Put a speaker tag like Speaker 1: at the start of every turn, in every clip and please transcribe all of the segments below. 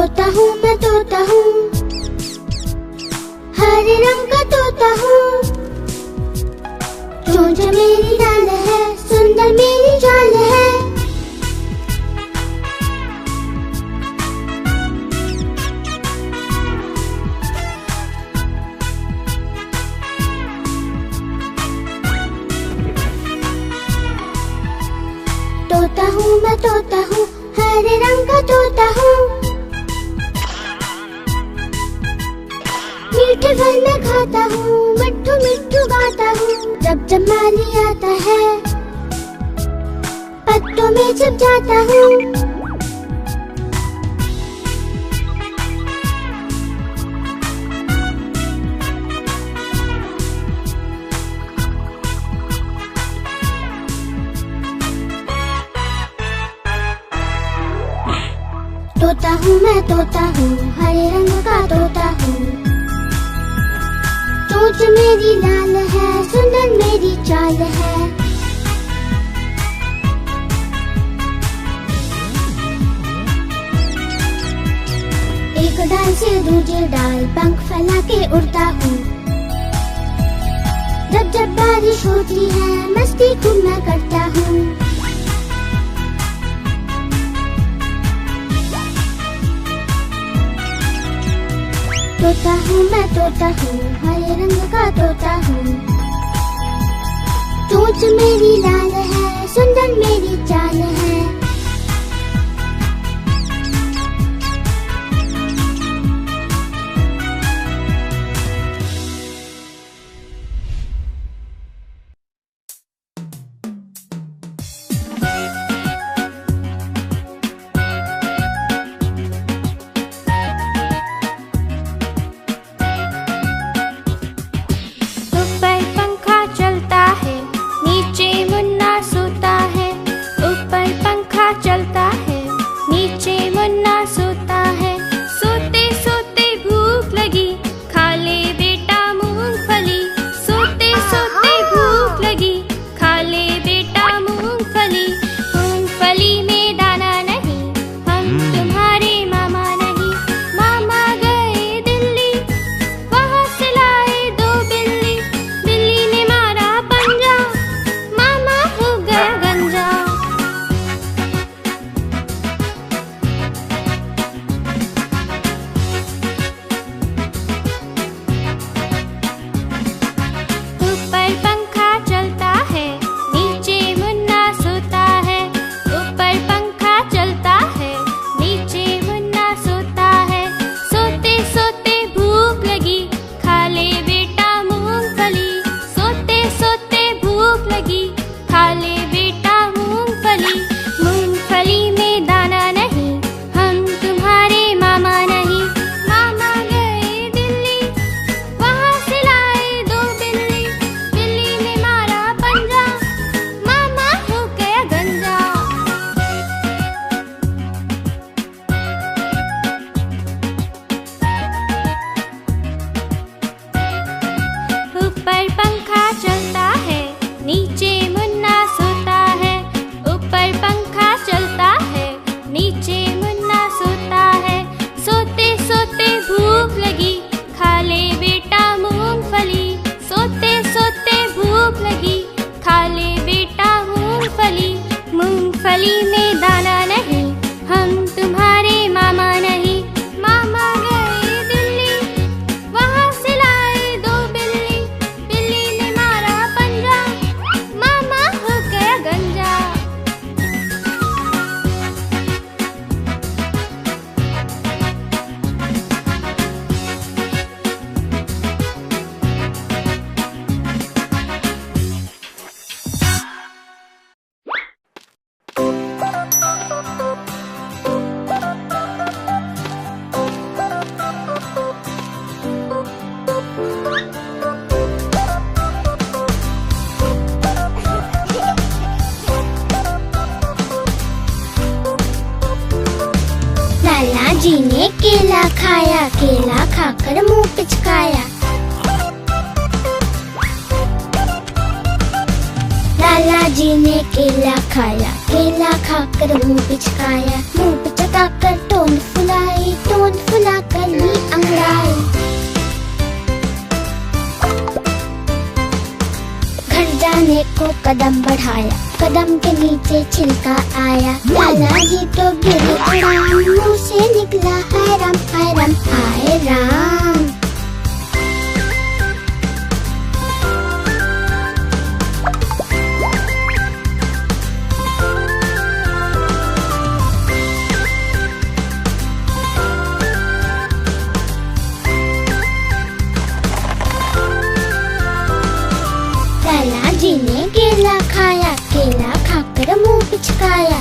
Speaker 1: तोता हूँ मैं तोता हूँ, हरे रंग का तोता हूँ। चोंच मेरी लाल है, सुंदर मेरी चाल है। तोता हूँ मैं तोता हूँ, हरे रंग का तोता हूँ। मीठे फल मैं खाता हूँ, मिट्ठू मिट्ठू गाता हूँ। जब जब माली आता है, पत्तों में छिप जाता हूँ। तोता हूँ मैं तोता हूँ, हरे रंग का तोता हूँ। चोंच मेरी लाल है, सुंदर मेरी चाल है। एक डाल से दूसरे डाल पंख फैला के उड़ता हूँ। जब जब बारिश होती है, मस्ती खूब मैं करता हूँ। तोता हूँ मैं तोता हूँ, हरे रंग का तोता हूँ। चोंच मेरी लाल है, सुंदर मेरी चाल है। जी ने केला खाया, केला खाकर मुंह पिचकाया। लाला जी ने केला खाया, केला खाकर मुंह पिचकाया। मुंह पिचकाकर टोन फुलाई, टोन फुलाकर ली अंगड़ाई। घर जाने को कदम बढ़ाया, कदम के नीचे छिलका आया। लाला जी तो गिरे धड़ाम, मुंह से निकला हाय राम हाय राम हाय राम। लाला जी ने केला खाया, केला खाकर मुंह पिचकाया।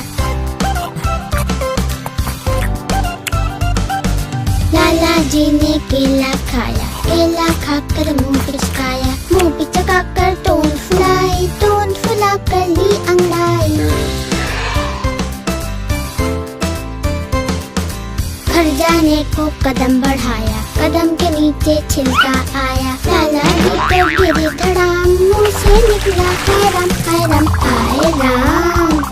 Speaker 1: लाला जी ने केला खाया, केला खाकर मुंह पिचकाया। मुंह पिचकाकर तोंद फुलाकर ली अंगड़ाई। घर जाने को कदम बढ़ाया, कदम के नीचे छिलका आया। लाला जी तो गिरे धड़ाम, मुंह से निकला हाय राम हाय राम हाय राम।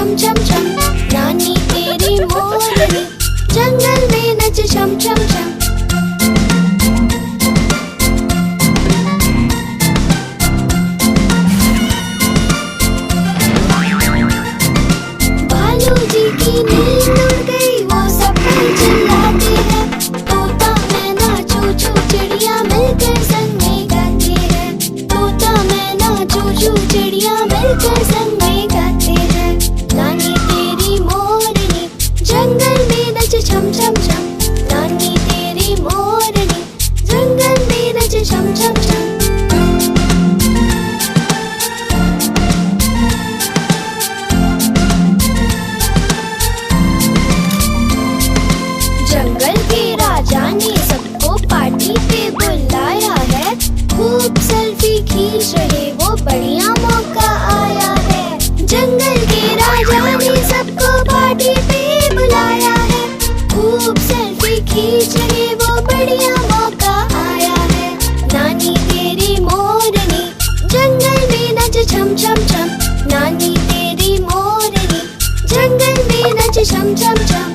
Speaker 1: छम छम छम, नानी तेरी मोरनी जंगल में नच छम छम छम। भालू जी की नींद उड़ गई, वो सब कहीं चिल्लाते हैं। तोता मैना चू चू चिड़िया मिलकर संग में गाते हैं। तोता मैना चू चू चिड़िया मिलकर संग में गाते हैं। नानी तेरी मोरनी जंगल में नच छम छम छम, नानी तेरी मोरनी जंगल में नच छम छम छम। जंगल के राजा ने सबको पार्टी पे बुलाया है। खूब सेल्फी खींच रहे, वो बढ़िया मौका आया है। जंगल के राजा ने सबको पार्टी पे बुलाया है। खूब सेल्फी खींच रहे, वो बढ़िया मौका आया है। नानी तेरी मोरनी जंगल में नच छम छम छम, नानी तेरी मोरनी जंगल में नच छम छम छम।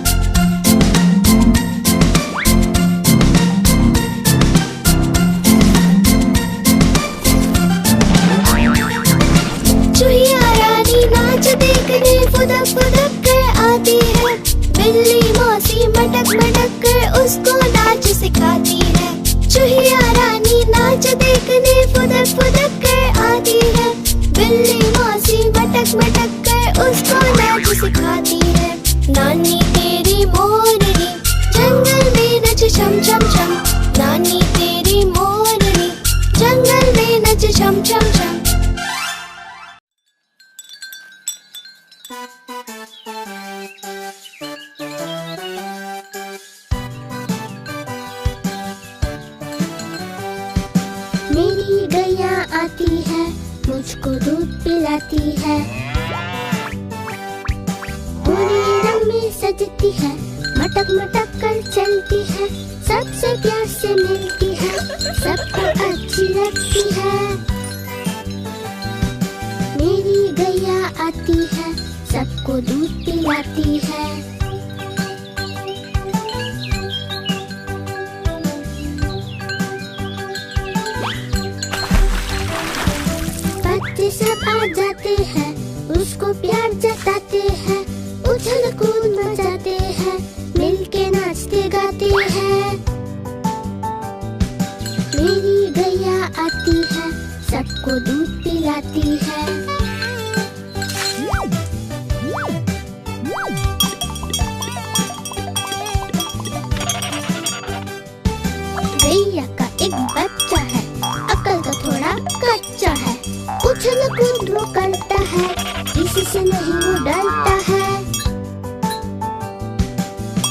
Speaker 1: चूहिया रानी नाच देखने फुदक फुदक कर आती है। बिल्ली मौसी मटक मटक कर उसको नाच सिखाती है। चूहिया रानी नाच देखने फुदक फुदक कर आती है। बिल्ली मौसी मटक मटक कर उसको नाच सिखाती है। नानी तेरी मोरनी जंगल में नच छम छम छम, नानी तेरी मोरनी जंगल में नच छम छम छम। मेरी गैया आती है, मुझको दूध पिलाती है। पूरे रंग में सजती है, मटक मटक कर चलती है। सबसे प्यार से मिलती है, सबको अच्छी लगती है। मेरी गैया आती है, सबको दूध पिलाती है। बच्चे सब आ जाते हैं, उसको प्यार जताते हैं। उछल कूद मचाते हैं, मिलके नाचते गाते हैं। मेरी गैया आती है, सबको दूध पिलाती है। गैया का एक बच्चा है, अकल तो थोड़ा कच्चा है। उछल कूद वो करता है, किसी से नहीं वो डरता है।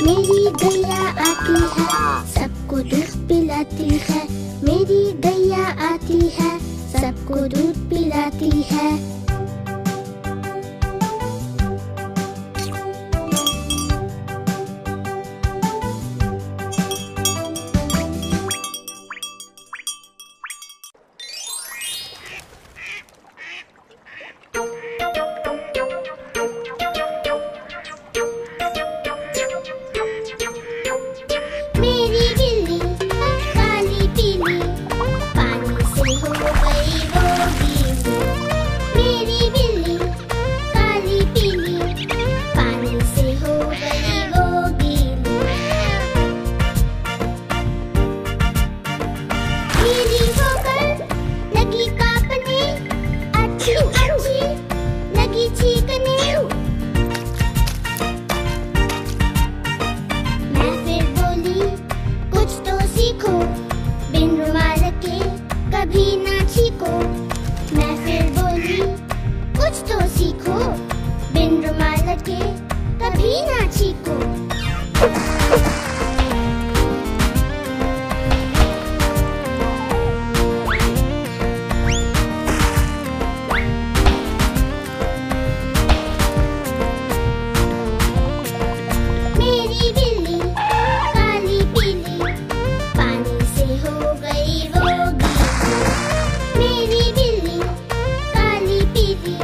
Speaker 1: मेरी गैया आती है, सबको दूध पिलाती है। मेरी गैया आती है, सबको दूध पिलाती है। मेरी बिल्ली काली पीली, पानी से हो गई वो गीली। मेरी बिल्ली काली पीली, पानी से हो गई वो गीली। गीली होकर लगी कांपने, अच्छी अच्छी लगी चीखने। मैं फिर बोली कुछ तो सीखो, बिन रुमाल के कभी ना छीको। मैं फिर बोली कुछ तो सीखो, बिन रुमाल के कभी ना छीको। मेरी बिल्ली काली पीली, पानी से हो गई वो गीली। मेरी बिल्ली काली पीली,